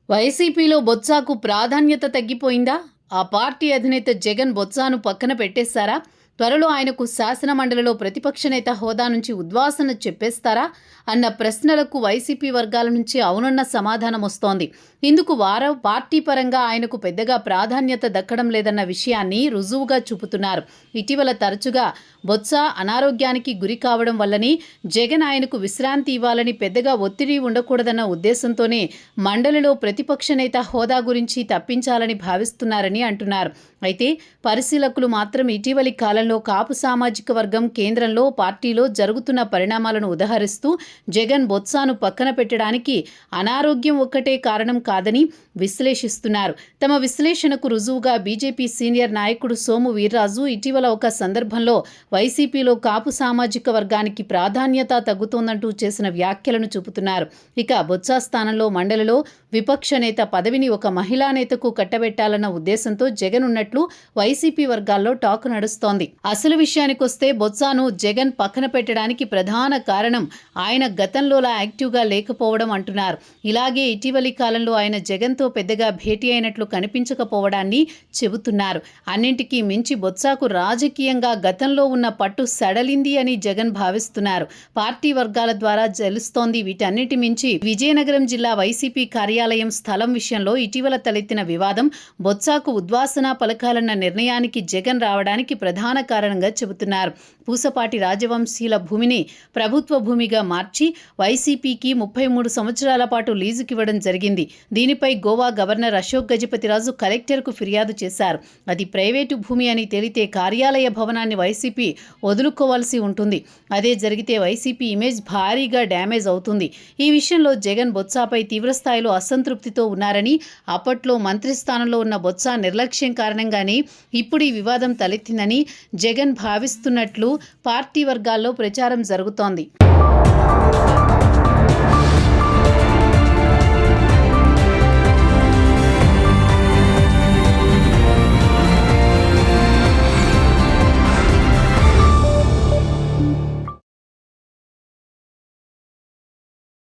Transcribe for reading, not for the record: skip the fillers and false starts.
వైసీపీలో బొత్సాకు ప్రాధాన్యత తగ్గిపోయిందా? ఆ పార్టీ అధినేత జగన్ బొత్సాను పక్కన పెట్టేశారా? త్వరలో ఆయనకు శాసనమండలిలో ప్రతిపక్ష నేత హోదా నుంచి ఉద్వాసన చెప్పేస్తారా అన్న ప్రశ్నలకు వైసీపీ వర్గాల నుంచి అవునన్న సమాధానం వస్తోంది. ఇందుకు పార్టీ పరంగా ఆయనకు పెద్దగా ప్రాధాన్యత దక్కడం లేదన్న విషయాన్ని రుజువుగా చూపుతున్నారు. ఇటీవల తరచుగా బొత్స అనారోగ్యానికి గురి కావడం వల్లని, జగన్ ఆయనకు విశ్రాంతి ఇవ్వాలని పెద్దగా ఒత్తిడి ఉండకూడదన్న ఉద్దేశంతోనే మండలిలో ప్రతిపక్ష నేత హోదా గురించి తప్పించాలని భావిస్తున్నారని అంటున్నారు. అయితే పరిశీలకులు మాత్రం ఇటీవలి కాలంలో కాపు సామాజిక వర్గం కేంద్రంలో పార్టీలో జరుగుతున్న పరిణామాలను ఉదహరిస్తూ జగన్ బొత్సాను పక్కన పెట్టడానికి అనారోగ్యం ఒక్కటే కారణం కాదని విశ్లేషిస్తున్నారు. తమ విశ్లేషణకు రుజువుగా బీజేపీ సీనియర్ నాయకుడు సోము వీర్రాజు ఇటీవల ఒక సందర్భంలో వైసీపీలో కాపు సామాజిక వర్గానికి ప్రాధాన్యత తగ్గుతోందంటూ చేసిన వ్యాఖ్యలను చూపుతున్నారు. ఇక బొత్స స్థానంలో మండలిలో విపక్ష నేత పదవిని ఒక మహిళా నేతకు కట్టబెట్టాలన్న ఉద్దేశంతో జగన్ ఉన్నట్లు వైసీపీ వర్గాల్లో టాక్ నడుస్తోంది. అసలు విషయానికొస్తే బొత్సాను జగన్ పక్కన పెట్టడానికి ప్రధాన కారణం ఆయన గతంలోలా యాక్టివ్గా లేకపోవడం అంటున్నారు. ఇలాగే ఇటీవలి కాలంలో ఆయన జగన్తో పెద్దగా భేటీ అయినట్లు కనిపించకపోవడాన్ని చెబుతున్నారు. అన్నింటికీ మించి బొత్సాకు రాజకీయంగా గతంలో ఉన్న పట్టు సడలింది అని జగన్ భావిస్తున్నారు. పార్టీ వర్గాల ద్వారా తెలుస్తోంది. వీటన్నిటి మించి విజయనగరం జిల్లా వైసీపీ కార్యాలయం స్థలం విషయంలో ఇటీవల తలెత్తిన వివాదం బొత్సాకు ఉద్వాసన పలకాలన్న నిర్ణయానికి జగన్ రావడానికి ప్రధాన కారణంగా చెబుతున్నారు. పూసపాటి రాజవంశీల భూమిని ప్రభుత్వ భూమిగా మార్చి వైసీపీకి 33 సంవత్సరాల పాటు లీజుకివ్వడం జరిగింది. దీనిపై గోవా గవర్నర్ అశోక్ గజపతిరాజు కలెక్టర్కు ఫిర్యాదు చేశారు. అది ప్రైవేటు భూమి అని తేలితే కార్యాలయ భవనాన్ని వైసీపీ వదులుకోవాల్సి ఉంటుంది. అదే జరిగితే వైసీపీ ఇమేజ్ భారీగా డ్యామేజ్ అవుతుంది. ఈ విషయంలో జగన్ బొత్సాపై తీవ్రస్థాయిలో అసంతృప్తితో ఉన్నారని, అప్పట్లో మంత్రి స్థానంలో ఉన్న బొత్స నిర్లక్ష్యం కారణంగానే ఇప్పుడు ఈ వివాదం తలెత్తిందని జగన్ భావిస్తున్నట్లు పార్టీ వర్గాల్లో ప్రచారం జరుగుతోంది.